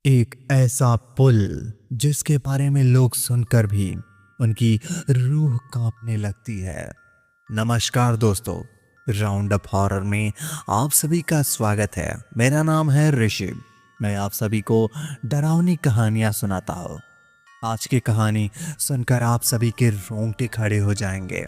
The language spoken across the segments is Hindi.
एक ऐसा पुल जिसके बारे में लोग सुनकर भी उनकी रूह कांपने लगती है। नमस्कार दोस्तों, राउंड अप हॉरर में आप सभी का स्वागत है। मेरा नाम है ऋषि। मैं आप सभी को डरावनी कहानियां सुनाता हूँ। आज की कहानी सुनकर आप सभी के रोंगटे खड़े हो जाएंगे।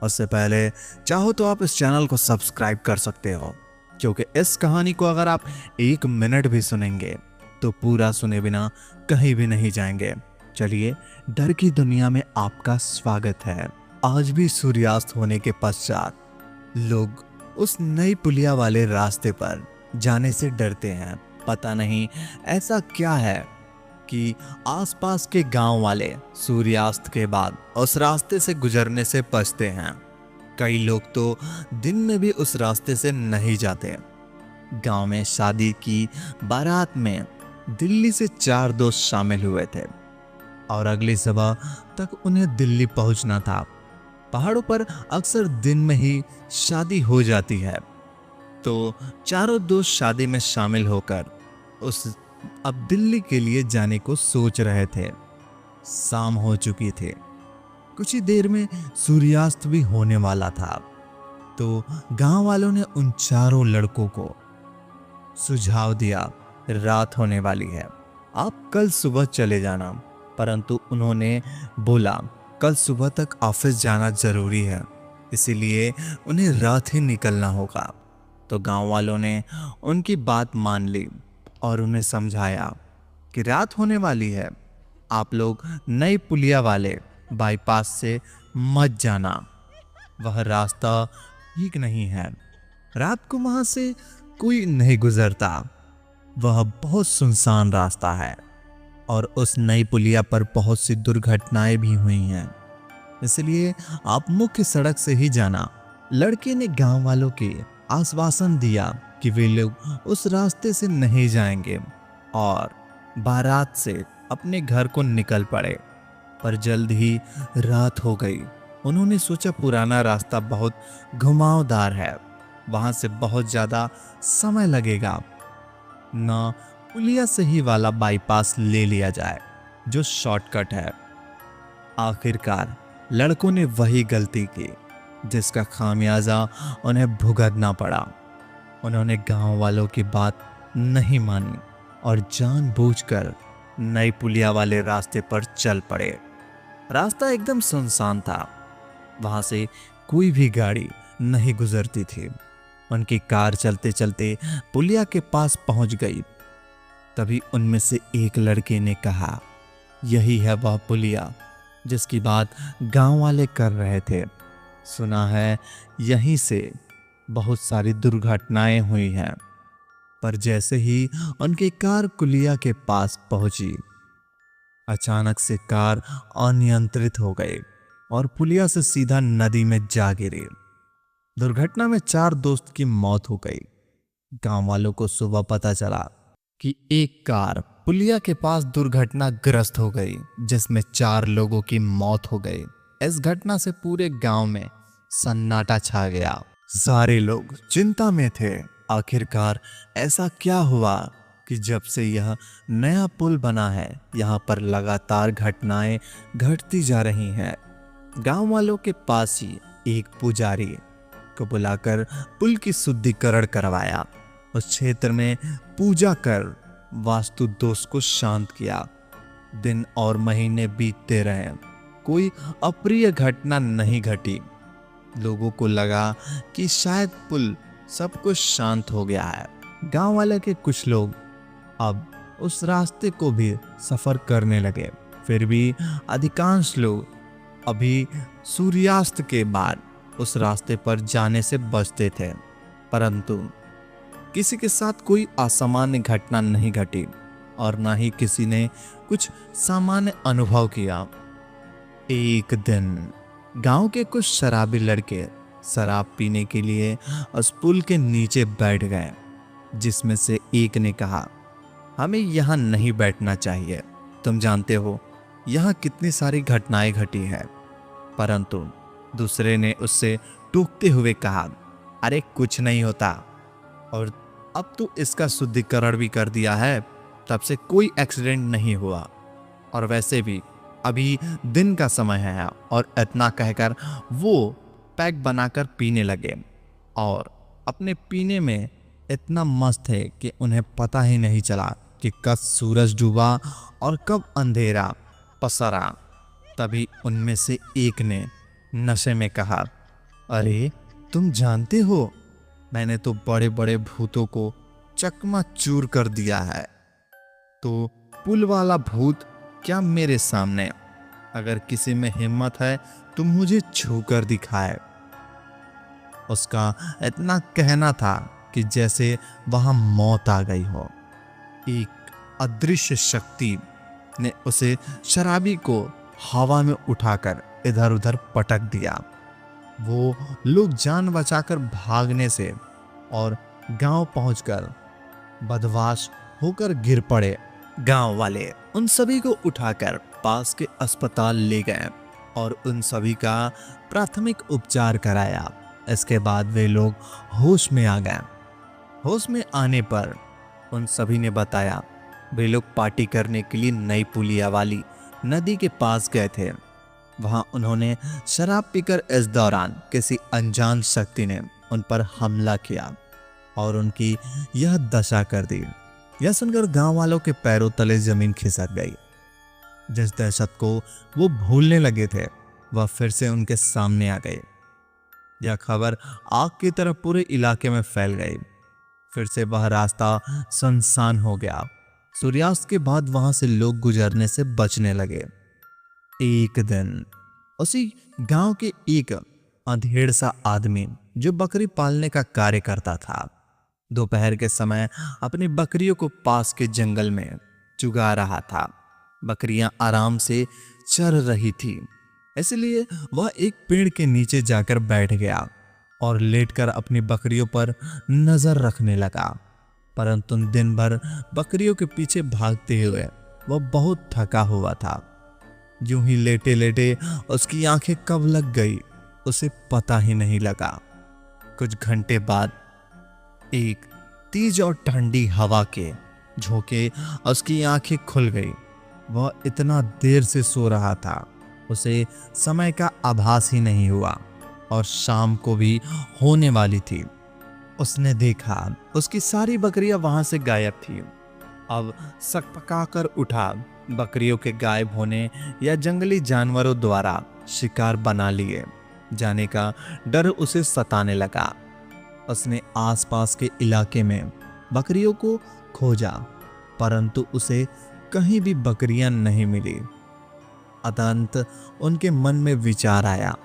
उससे पहले चाहो तो आप इस चैनल को सब्सक्राइब कर सकते हो, क्योंकि इस कहानी को अगर आप 1 मिनट भी सुनेंगे तो पूरा सुने बिना कहीं भी नहीं जाएंगे। चलिए, डर की दुनिया में आपका स्वागत है। आज भी सूर्यास्त होने के पश्चात लोग उस नई पुलिया वाले रास्ते पर जाने से डरते हैं। पता नहीं ऐसा क्या है कि आसपास के गांव वाले सूर्यास्त के बाद उस रास्ते से गुजरने से बचते हैं। कई लोग तो दिन में भी उस रास्ते से नहीं जाते। गांव में शादी की बारात में दिल्ली से 4 दोस्त शामिल हुए थे और अगली सुबह तक उन्हें दिल्ली पहुंचना था। पहाड़ों पर अक्सर दिन में ही शादी हो जाती है, तो चारों दोस्त शादी में शामिल होकर अब दिल्ली के लिए जाने को सोच रहे थे। शाम हो चुकी थी, कुछ ही देर में सूर्यास्त भी होने वाला था। तो गांव वालों ने उन चारों लड़कों को सुझाव दिया, रात होने वाली है, आप कल सुबह चले जाना। परंतु उन्होंने बोला कल सुबह तक ऑफिस जाना जरूरी है, इसीलिए उन्हें रात ही निकलना होगा। तो गांव वालों ने उनकी बात मान ली और उन्हें समझाया कि रात होने वाली है, आप लोग नई पुलिया वाले बाईपास से मत जाना, वह रास्ता ठीक नहीं है। रात को वहां से कोई नहीं गुजरता, वह बहुत सुनसान रास्ता है और उस नई पुलिया पर बहुत सी दुर्घटनाएं भी हुई हैं, इसलिए आप मुख्य सड़क से ही जाना। लड़के ने गांव वालों के आश्वासन दिया कि वे लोग उस रास्ते से नहीं जाएंगे और बारात से अपने घर को निकल पड़े। पर जल्द ही रात हो गई। उन्होंने सोचा पुराना रास्ता बहुत घुमावदार है, वहां से बहुत ज्यादा समय लगेगा, ना पुलिया से ही वाला बाईपास ले लिया जाए जो शॉर्टकट है। आखिरकार लड़कों ने वही गलती की जिसका खामियाजा उन्हें भुगतना पड़ा। उन्होंने गांव वालों की बात नहीं मानी और जानबूझकर नई पुलिया वाले रास्ते पर चल पड़े। रास्ता एकदम सुनसान था, वहां से कोई भी गाड़ी नहीं गुजरती थी। उनकी कार चलते चलते पुलिया के पास पहुंच गई। तभी उनमें से एक लड़के ने कहा, यही है वह पुलिया जिसकी बात गांव वाले कर रहे थे। सुना है यहीं से बहुत सारी दुर्घटनाएं हुई हैं। पर जैसे ही उनकी कार पुलिया के पास पहुंची, अचानक से कार अनियंत्रित हो गई और पुलिया से सीधा नदी में जा गिरी। दुर्घटना में 4 दोस्त की मौत हो गई। गांव वालों को सुबह पता चला कि एक कार पुलिया के पास दुर्घटनाग्रस्त हो गई, जिसमें 4 लोगों की मौत हो गई। इस घटना से पूरे गांव में सन्नाटा छा गया। सारे लोग चिंता में थे। आखिरकार ऐसा क्या हुआ कि जब से यह नया पुल बना है, यहाँ पर लगातार घटनाएं घटती जा रही हैं। गांव वालों के पास ही एक पुजारी को बुलाकर पुल की शुद्धिकरण करवाया। उस क्षेत्र में पूजा कर वास्तु दोष को शांत किया। दिन और महीने बीतते रहे, कोई अप्रिय घटना नहीं घटी। लोगों को लगा कि शायद पुल सब कुछ शांत हो गया है। गांव वाले के कुछ लोग अब उस रास्ते को भी सफर करने लगे। फिर भी अधिकांश लोग अभी सूर्यास्त के बाद उस रास्ते पर जाने से बचते थे। परंतु किसी के साथ कोई असामान्य घटना नहीं घटी और ना ही किसी ने कुछ सामान्य अनुभव किया। एक दिन गांव के कुछ शराबी लड़के शराब पीने के लिए उस पुल के नीचे बैठ गए, जिसमें से एक ने कहा, हमें यहाँ नहीं बैठना चाहिए, तुम जानते हो यहाँ कितनी सारी घटनाएं घटी है। परंतु दूसरे ने उससे टोकते हुए कहा, अरे कुछ नहीं होता, और अब तो इसका शुद्धिकरण भी कर दिया है, तब से कोई एक्सीडेंट नहीं हुआ। और वैसे भी अभी दिन का समय है। और इतना कहकर वो पैक बनाकर पीने लगे और अपने पीने में इतना मस्त है कि उन्हें पता ही नहीं चला कि कब सूरज डूबा और कब अंधेरा पसरा। तभी उनमें से एक ने नशे में कहा, अरे तुम जानते हो, मैंने तो बड़े बड़े भूतों को चकमाचूर कर दिया है, तो पुल वाला भूत क्या मेरे सामने? अगर किसी में हिम्मत है तो मुझे छू कर दिखाए। उसका इतना कहना था कि जैसे वहां मौत आ गई हो। एक अदृश्य शक्ति ने उसे शराबी को हवा में उठाकर इधर उधर पटक दिया। वो लोग जान बचाकर भागने से और गांव पहुंचकर बदमाश होकर गिर पड़े। गांव वाले उन सभी को उठाकर पास के अस्पताल ले गए और उन सभी का प्राथमिक उपचार कराया। इसके बाद वे लोग होश में आ गए। होश में आने पर उन सभी ने बताया वे लोग पार्टी करने के लिए नई पुलिया वाली नदी के पास गए थे। वहां उन्होंने शराब पीकर इस दौरान किसी अनजान शक्ति ने उन पर हमला किया और उनकी यह दशा कर दी। यह सुनकर गांव वालों के पैरों तले जमीन खिसक गई। जिस दहशत को वो भूलने लगे थे वह फिर से उनके सामने आ गई। यह खबर आग की तरह पूरे इलाके में फैल गई। फिर से वह रास्ता सुनसान हो गया। सूर्यास्त के बाद वहां से लोग गुजरने से बचने लगे। एक दिन उसी गांव के एक अंधेड़ सा आदमी जो बकरी पालने का कार्य करता था, दोपहर के समय अपनी बकरियों को पास के जंगल में चुगा रहा था। बकरियां आराम से चर रही थी, इसलिए वह एक पेड़ के नीचे जाकर बैठ गया और लेटकर अपनी बकरियों पर नजर रखने लगा। परंतु दिन भर बकरियों के पीछे भागते हुए वह बहुत थका हुआ था। यूं ही लेटे लेटे उसकी आंखें कब लग गई उसे पता ही नहीं लगा। कुछ घंटे बाद एक तेज और ठंडी हवा के झोंके उसकी आंखें खुल गई। वह इतना देर से सो रहा था, उसे समय का आभास ही नहीं हुआ और शाम को भी होने वाली थी। उसने देखा उसकी सारी बकरियां वहां से गायब थी। अब सकपकाकर उठा। बकरियों के गायब होने या जंगली जानवरों द्वारा शिकार बना लिए जाने का डर उसे सताने लगा। उसने आसपास के इलाके में बकरियों को खोजा, परंतु उसे कहीं भी बकरियां नहीं मिली। अतंत उनके मन में विचार आया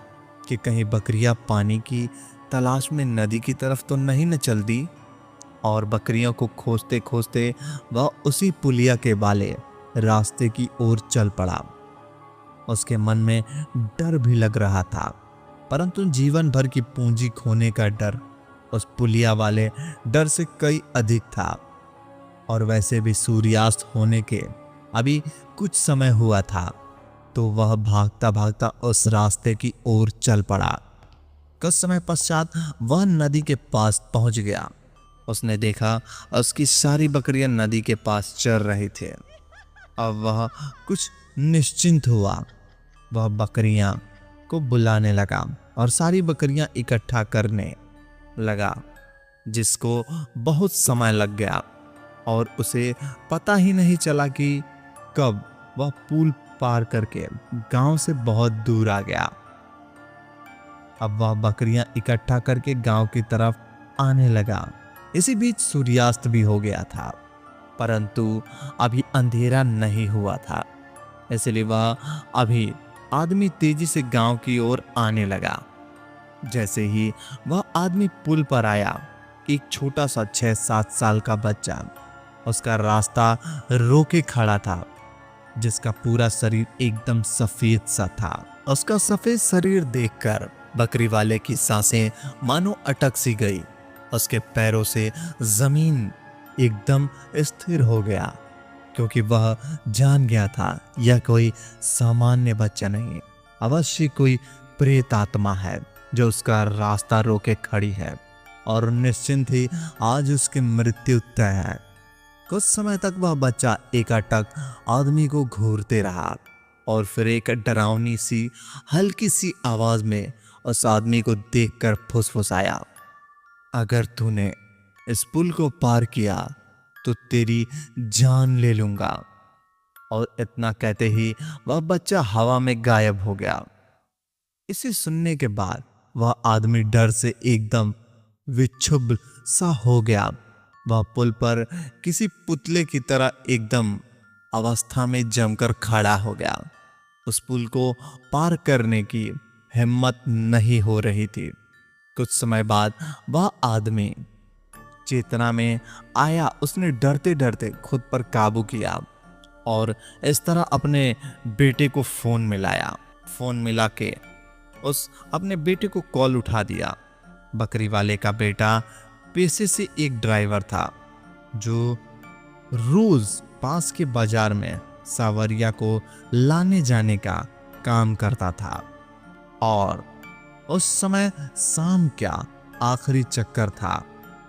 कि कहीं बकरियां पानी की तलाश में नदी की तरफ तो नहीं न चल दी। और बकरियों को खोजते खोजते वह उसी पुलिया के वाले रास्ते की ओर चल पड़ा। उसके मन में डर भी लग रहा था, परंतु जीवन भर की पूंजी खोने का डर उस पुलिया वाले डर से कई अधिक था। और वैसे भी सूर्यास्त होने के अभी कुछ समय हुआ था, तो वह भागता भागता उस रास्ते की ओर चल पड़ा। कुछ समय पश्चात वह नदी के पास पहुंच गया। उसने देखा उसकी सारी बकरियां नदी के पास चर रही थी। अब वह कुछ निश्चिंत हुआ। वह बकरियां को बुलाने लगा और सारी बकरियां इकट्ठा करने लगा, जिसको बहुत समय लग गया और उसे पता ही नहीं चला कि कब वह पुल पार करके गांव से बहुत दूर आ गया। अब वह बकरियां इकट्ठा करके गांव की तरफ आने लगा। इसी बीच सूर्यास्त भी हो गया था, परंतु अभी अंधेरा नहीं हुआ था, इसलिए वह अभी आदमी तेजी से गांव की ओर आने लगा। जैसे ही वह आदमी पुल पर आया, एक छोटा सा 6-7 साल का बच्चा उसका रास्ता रोके खड़ा था, जिसका पूरा शरीर एकदम सफेद सा था। उसका सफेद शरीर देखकर बकरी वाले की सांसें मानो अटक सी गई। उसके पैरों से जमीन एकदम स्थिर हो गया, क्योंकि वह जान गया था यह कोई सामान्य बच्चा नहीं, अवश्य कोई प्रेत आत्मा है जो उसका रास्ता रोके खड़ी है और निश्चिंत ही आज उसकी मृत्यु तय है। कुछ समय तक वह बच्चा एकाटक आदमी को घूरते रहा और फिर एक डरावनी सी हल्की सी आवाज में उस आदमी को देखकर फुसफुसाया, अगर तूने इस पुल को पार किया तो तेरी जान ले लूंगा। और इतना कहते ही वह बच्चा हवा में गायब हो गया। इसे सुनने के बाद वह आदमी डर से एकदम विक्षुब्ध सा हो गया। वह पुल पर किसी पुतले की तरह एकदम अवस्था में जमकर खड़ा हो गया। उस पुल को पार करने की हिम्मत नहीं हो रही थी। कुछ समय बाद वह आदमी चेतना में आया। उसने डरते डरते खुद पर काबू किया और इस तरह अपने बेटे को फोन मिलाया। फोन मिला के उस अपने बेटे को कॉल उठा दिया। बकरी वाले का बेटा पेशे से एक ड्राइवर था जो रोज पास के बाजार में सावरिया को लाने जाने का काम करता था और उस समय शाम क्या आखिरी चक्कर था।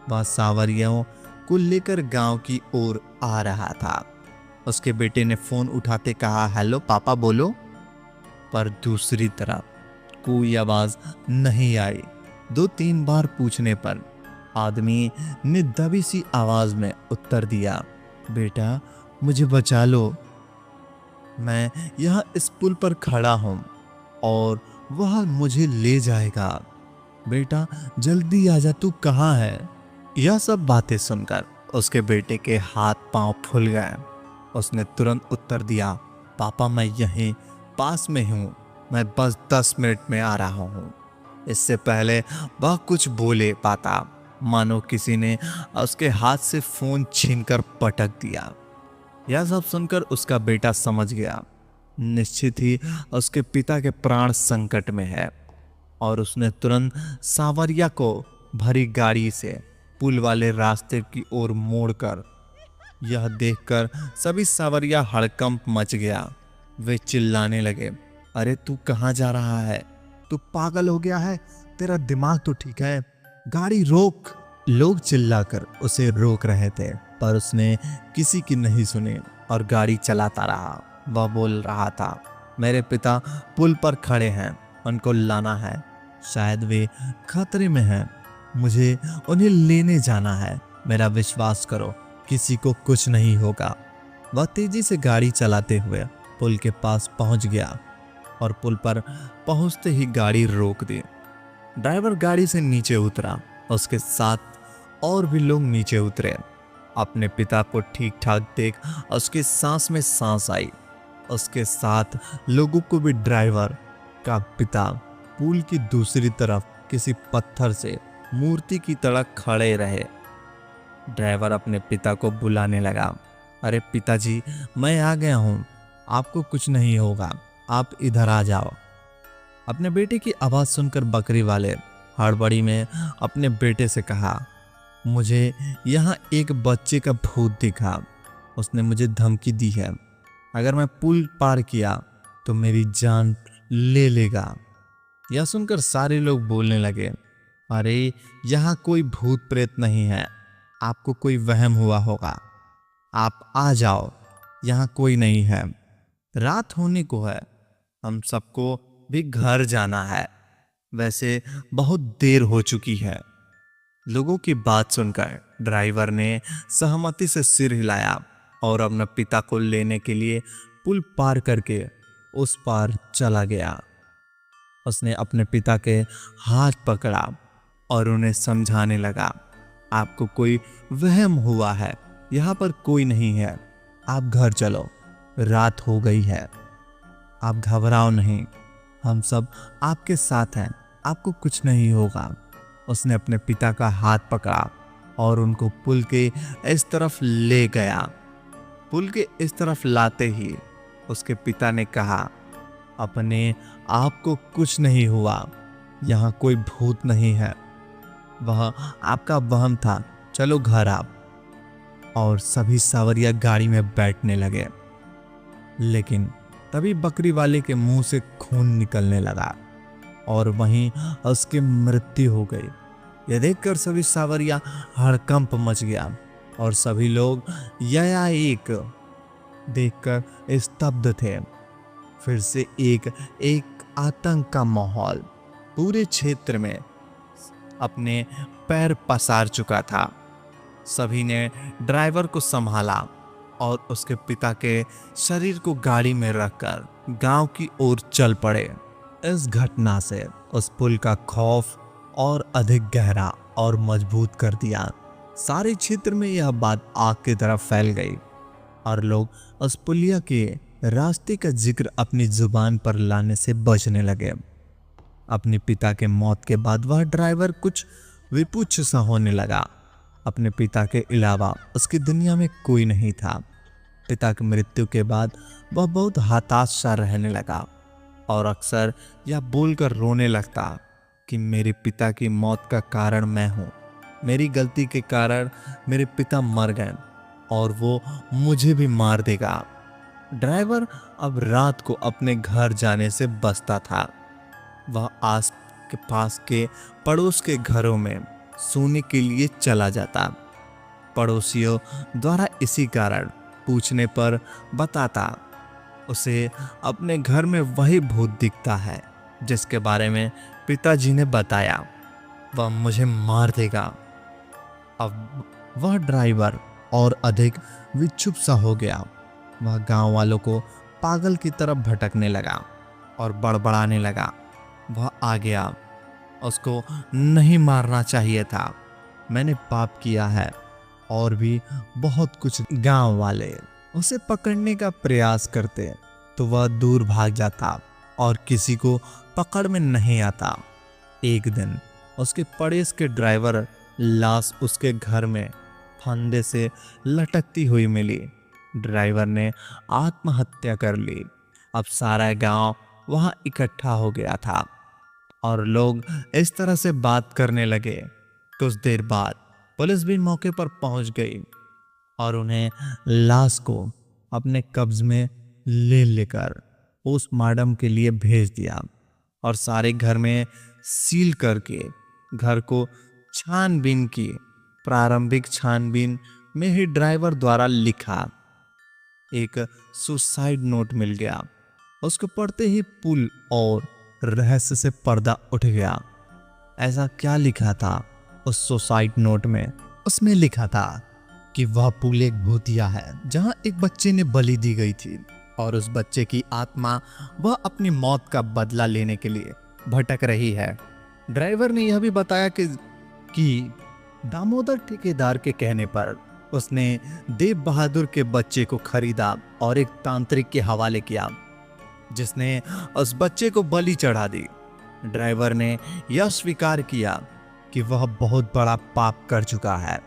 वह सावरियों को लेकर गांव की ओर आ रहा था। उसके बेटे ने फोन उठाते कहा, हेलो पापा बोलो। पर दूसरी तरफ कोई आवाज नहीं आई। 2-3 बार पूछने पर आदमी ने दबी सी आवाज में उत्तर दिया, बेटा मुझे बचा लो, मैं यहाँ इस पुल पर खड़ा हूं और वह मुझे ले जाएगा। बेटा जल्दी आजा, तू कहाँ है? यह सब बातें सुनकर उसके बेटे के हाथ पांव फूल गए। उसने तुरंत उत्तर दिया, पापा मैं यहीं पास में हूँ, मैं बस 10 मिनट में आ रहा हूँ। इससे पहले वह कुछ बोले पाता मानो किसी ने उसके हाथ से फोन छीनकर पटक दिया। यह सब सुनकर उसका बेटा समझ गया निश्चित ही उसके पिता के प्राण संकट में है और उसने तुरंत सावरिया को भरी गाड़ी से पुल वाले रास्ते की ओर मोड़कर, यह देखकर सभी सावरिया हड़कंप मच गया। वे चिल्लाने लगे, अरे तू कहाँ जा रहा है? तू पागल हो गया है? तेरा दिमाग तो ठीक है, गाड़ी रोक। लोग चिल्लाकर उसे रोक रहे थे पर उसने किसी की नहीं सुनी और गाड़ी चलाता रहा। वह बोल रहा था, मेरे पिता पुल पर खड़े हैं, उनको लाना है, शायद वे खतरे में हैं, मुझे उन्हें लेने जाना है, मेरा विश्वास करो, किसी को कुछ नहीं होगा। वह तेजी से गाड़ी चलाते हुए पुल के पास पहुंच गया और पुल पर पहुंचते ही गाड़ी रोक दी। ड्राइवर गाड़ी से नीचे उतरा, उसके साथ और भी लोग नीचे उतरे। अपने पिता को ठीक ठाक देख उसके सांस में सांस आई। उसके साथ लोगों को भी ड्राइवर का पिता पुल की दूसरी तरफ किसी पत्थर से मूर्ति की तरह खड़े रहे। ड्राइवर अपने पिता को बुलाने लगा, अरे पिताजी मैं आ गया हूँ, आपको कुछ नहीं होगा, आप इधर आ जाओ। अपने बेटे की आवाज़ सुनकर बकरी वाले हड़बड़ी में अपने बेटे से कहा, मुझे यहाँ एक बच्चे का भूत दिखा, उसने मुझे धमकी दी है, अगर मैं पुल पार किया तो मेरी जान ले लेगा। यह सुनकर सारे लोग बोलने लगे, अरे यहाँ कोई भूत प्रेत नहीं है, आपको कोई वहम हुआ होगा, आप आ जाओ, यहाँ कोई नहीं है, रात होने को है, हम सबको भी घर जाना है, वैसे बहुत देर हो चुकी है। लोगों की बात सुनकर ड्राइवर ने सहमति से सिर हिलाया और अपने पिता को लेने के लिए पुल पार करके उस पार चला गया। उसने अपने पिता के हाथ पकड़ा और उन्हें समझाने लगा, आपको कोई वहम हुआ है, यहाँ पर कोई नहीं है, आप घर चलो, रात हो गई है, आप घबराओ नहीं, हम सब आपके साथ हैं, आपको कुछ नहीं होगा। उसने अपने पिता का हाथ पकड़ा और उनको पुल के इस तरफ ले गया। पुल के इस तरफ लाते ही उसके पिता ने कहा, अपने आप को कुछ नहीं हुआ, यहाँ कोई भूत नहीं है, वह आपका वहम था, चलो घर आप। और सभी सावरिया गाड़ी में बैठने लगे। लेकिन तभी बकरी वाले के मुंह से खून निकलने लगा और वहीं उसकी मृत्यु हो गई। यह देखकर सभी सावरिया हड़कंप मच गया। और सभी लोग यह एक देखकर स्तब्ध थे। फिर से एक एक आतंक का माहौल पूरे क्षेत्र में अपने पैर पसार चुका था। सभी ने ड्राइवर को संभाला और उसके पिता के शरीर को गाड़ी में रखकर गांव की ओर चल पड़े। इस घटना से उस पुल का खौफ और अधिक गहरा और मजबूत कर दिया। सारे क्षेत्र में यह बात आग की तरफ फैल गई और लोग उस पुलिया के रास्ते का जिक्र अपनी जुबान पर लाने से बचने लगे। अपने पिता के मौत के बाद वह ड्राइवर कुछ विपुच्छ सा होने लगा। अपने पिता के अलावा उसकी दुनिया में कोई नहीं था। पिता की मृत्यु के बाद वह बहुत हताश सा रहने लगा और अक्सर यह बोलकर रोने लगता कि मेरे पिता की मौत का कारण मैं हूँ। मेरी गलती के कारण मेरे पिता मर गए और वो मुझे भी मार देगा। ड्राइवर अब रात को अपने घर जाने से बचता था। वह आस के पास के पड़ोस के घरों में सोने के लिए चला जाता। पड़ोसियों द्वारा इसी कारण पूछने पर बताता उसे अपने घर में वही भूत दिखता है जिसके बारे में पिताजी ने बताया। वह मुझे मार देगा। अब वह ड्राइवर और अधिक विक्षुब्ध सा हो गया। वह गांव वालों को पागल की तरफ भटकने लगा और बड़बड़ाने लगा। वह आ गया। उसको नहीं मारना चाहिए था। मैंने पाप किया है और भी बहुत कुछ। गांव वाले उसे पकड़ने का प्रयास करते तो वह दूर भाग जाता और किसी को पकड़ में नहीं आता। एक दिन उसके पड़ोस के ड्राइवर लाश उसके घर में फंदे से लटकती हुई मिली। ड्राइवर ने आत्महत्या कर ली। अब सारा गांव वहां इकट्ठा हो गया था और लोग इस तरह से बात करने लगे। कुछ देर बाद पुलिस भी मौके पर पहुंच गई और उन्हें लाश को अपने कब्ज में लेकर पोस्टमार्टम के लिए भेज दिया और सारे घर में सील करके घर को छानबीन की। प्रारंभिक छानबीन में ही ड्राइवर द्वारा लिखा एक सुसाइड नोट मिल गया। उसको पढ़ते ही पुल और रहस्य से पर्दा उठ गया। ऐसा क्या लिखा था उस सुसाइड नोट में? उसमें लिखा था कि वह पुल एक भूतिया है जहां एक बच्चे ने बलि दी गई थी और उस बच्चे की आत्मा वह अपनी मौत का बदला लेने के लिए भटक रही है। ड्राइवर ने यह भी बताया कि दामोदर ठेकेदार के कहने पर उसने देव बहादुर के बच्चे को खरीदा और एक तांत्रिक के हवाले किया जिसने उस बच्चे को बलि चढ़ा दी। ड्राइवर ने यह स्वीकार किया कि वह बहुत बड़ा पाप कर चुका है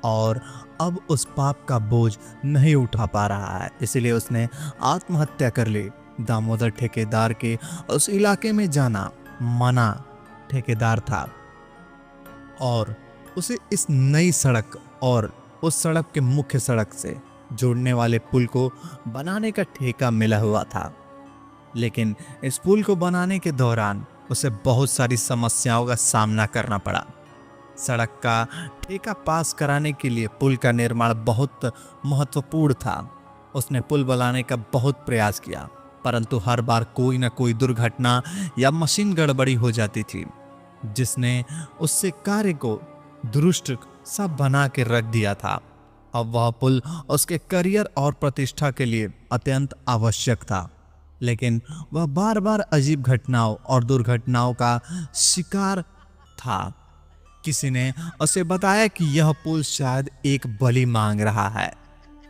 और अब उस पाप का बोझ नहीं उठा पा रहा है, इसलिए उसने आत्महत्या कर ली। दामोदर ठेकेदार के उस इलाके में जाना मना ठेकेदार था और उसे इस नई सड़क और उस सड़क के मुख्य सड़क से जोड़ने वाले पुल को बनाने का ठेका मिला हुआ था। लेकिन इस पुल को बनाने के दौरान उसे बहुत सारी समस्याओं का सामना करना पड़ा। सड़क का ठेका पास कराने के लिए पुल का निर्माण बहुत महत्वपूर्ण था। उसने पुल बनाने का बहुत प्रयास किया, परंतु हर बार कोई न कोई दुर्घटना या मशीन गड़बड़ी हो जाती थी जिसने उससे कार्य को दुरुस्त सब बना के रख दिया था। अब वह पुल उसके करियर और प्रतिष्ठा के लिए अत्यंत आवश्यक था, लेकिन वह बार बार अजीब घटनाओं और दुर्घटनाओं का शिकार था। किसी ने उसे बताया कि यह पुल शायद एक बलि मांग रहा है।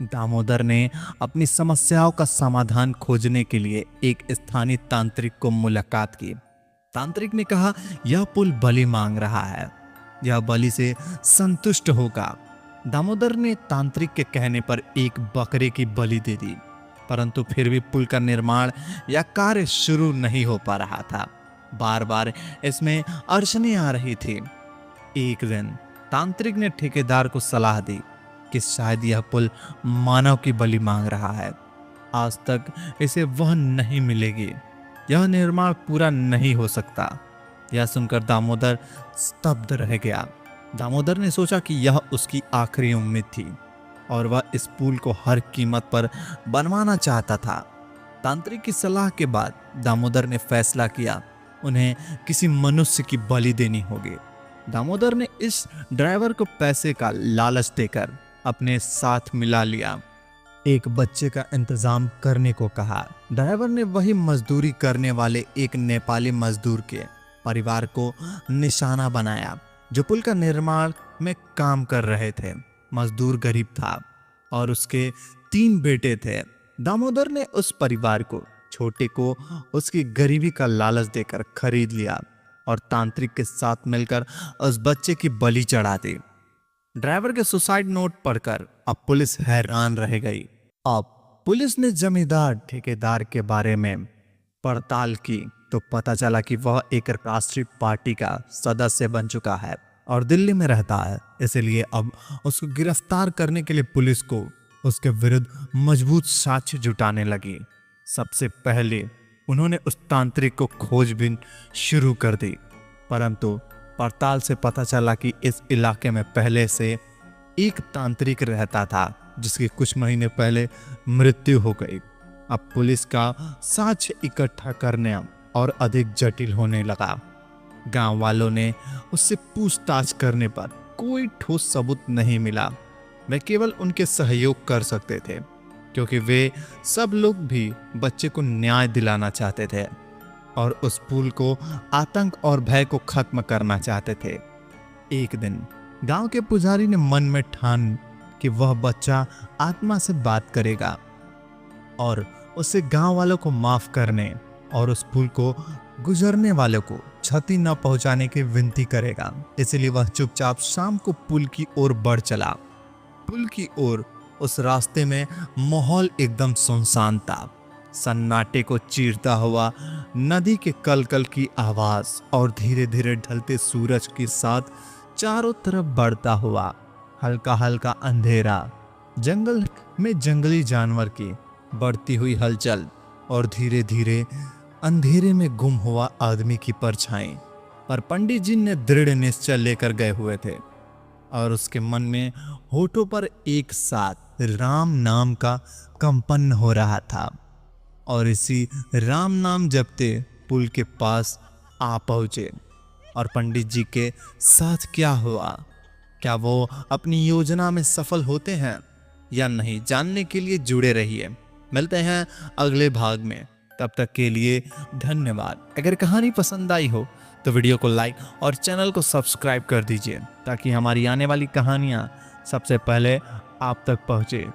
दामोदर ने अपनी समस्याओं का समाधान खोजने के लिए एक स्थानीय तांत्रिक को मुलाकात की। तांत्रिक ने कहा यह पुल बलि मांग रहा है, यह बलि से संतुष्ट होगा। दामोदर ने तांत्रिक के कहने पर एक बकरे की बलि दे दी, परंतु फिर भी पुल का निर्माण या कार्य शुरू नहीं हो पा रहा था। बार बार इसमें अड़चनें आ रही थी। एक दिन तांत्रिक ने ठेकेदार को सलाह दी कि शायद यह पुल मानव की बलि मांग रहा है। आज तक इसे वह नहीं मिलेगी, यह निर्माण पूरा नहीं हो सकता। यह सुनकर दामोदर स्तब्ध रह गया। दामोदर ने सोचा कि यह उसकी आखिरी उम्मीद थी और वह इस पुल को हर कीमत पर बनवाना चाहता था। तांत्रिक की सलाह के बाद दामोदर ने फैसला किया उन्हें किसी मनुष्य की बलि देनी होगी। दामोदर ने इस ड्राइवर को पैसे का लालच देकर अपने साथ मिला लिया। एक बच्चे का इंतजाम करने को कहा। ड्राइवर ने वही मजदूरी करने वाले एक नेपाली मजदूर के परिवार को निशाना बनाया जो पुल का निर्माण में काम कर रहे थे। मजदूर गरीब था और उसके 3 बेटे थे। दामोदर ने उस परिवार को, छोटे को, उसकी गरीबी का लालच देकर खरीद लिया और तांत्रिक के साथ मिलकर उस बच्चे की बलि चढ़ा दी। ड्राइवर के सुसाइड नोट पढ़कर अब पुलिस हैरान रह गई। अब पुलिस ने जमींदार ठेकेदार के बारे में पड़ताल की तो पता चला कि वह एक राष्ट्रीय पार्टी का सदस्य बन चुका है और दिल्ली में रहता है। इसलिए अब उसको गिरफ्तार करने के लिए पुलिस को उसके विरुद्ध मजबूत साक्ष्य जुटाने लगी। सबसे पहले उन्होंने उस तांत्रिक को खोजबीन शुरू कर दी, परंतु पड़ताल से पता चला कि इस इलाके में पहले से एक तांत्रिक रहता था जिसकी कुछ महीने पहले मृत्यु हो गई। अब पुलिस का साक्ष्य इकट्ठा करने और अधिक जटिल होने लगा। गांव वालों ने उससे पूछताछ करने पर कोई ठोस सबूत नहीं मिला। वे केवल उनके सहयोग कर सकते थे क्योंकि वे सब लोग भी बच्चे को न्याय दिलाना चाहते थे और उस पुल को आतंक और भय को खत्म करना चाहते थे। एक दिन गांव के पुजारी ने मन में ठान कि वह बच्चा आत्मा से बात करेगा और उसे गांव वालों को माफ करने और उस पुल को गुजरने वालों को क्षति न पहुंचाने की विनती करेगा। इसलिए वह चुपचाप शाम को पुल की ओर बढ़ चला। पुल की ओर उस रास्ते में माहौल एकदम सुनसान था। सन्नाटे को चीरता हुआ नदी के कलकल की आवाज और धीरे धीरे ढलते सूरज के साथ चारों तरफ बढ़ता हुआ हल्का हल्का अंधेरा, जंगल में जंगली जानवर की बढ़ती हुई हलचल और धीरे धीरे अंधेरे में गुम हुआ आदमी की परछाई। पर पंडित जी ने दृढ़ निश्चय लेकर गए हुए थे और उसके मन में होठों पर एक साथ राम नाम का कंपन हो रहा था और इसी राम नाम जपते पुल के पास आ पहुंचे। और पंडित जी के साथ क्या हुआ, क्या वो अपनी योजना में सफल होते हैं या नहीं, जानने के लिए जुड़े रहिए। मिलते हैं अगले भाग में, तब तक के लिए धन्यवाद। अगर कहानी पसंद आई हो तो वीडियो को लाइक और चैनल को सब्सक्राइब कर दीजिए ताकि हमारी आने वाली कहानियाँ सबसे पहले आप तक पहुँचे।